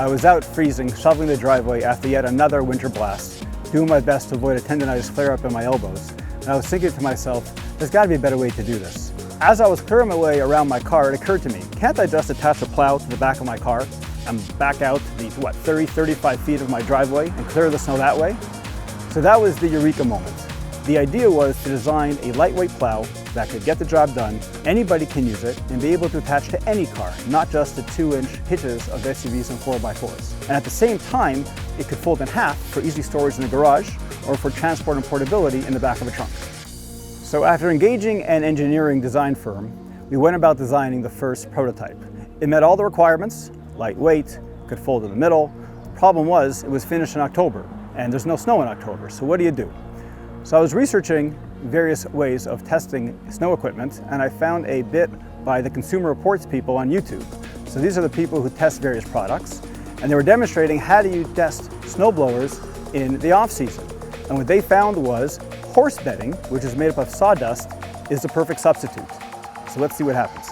I was out freezing, shoveling the driveway after yet another winter blast, doing my best to avoid a tendonitis flare-up in my elbows. And I was thinking to myself, there's got to be a better way to do this. As I was clearing my way around my car, it occurred to me, can't I just attach a plow to the back of my car and back out the, 30-35 feet of my driveway and clear the snow that way? So that was the eureka moment. The idea was to design a lightweight plow that could get the job done, anybody can use it, and be able to attach to any car, not just the 2-inch hitches of SUVs and 4x4s. And at the same time, it could fold in half for easy storage in the garage or for transport and portability in the back of a trunk. So after engaging an engineering design firm, we went about designing the first prototype. It met all the requirements, lightweight, could fold in the middle. The problem was it was finished in October, and there's no snow in October, so what do you do? So I was researching various ways of testing snow equipment, and I found a bit by the Consumer Reports people on YouTube. So these are the people who test various products, and they were demonstrating how do you test snowblowers in the off-season. And what they found was horse bedding, which is made up of sawdust, is the perfect substitute. So let's see what happens.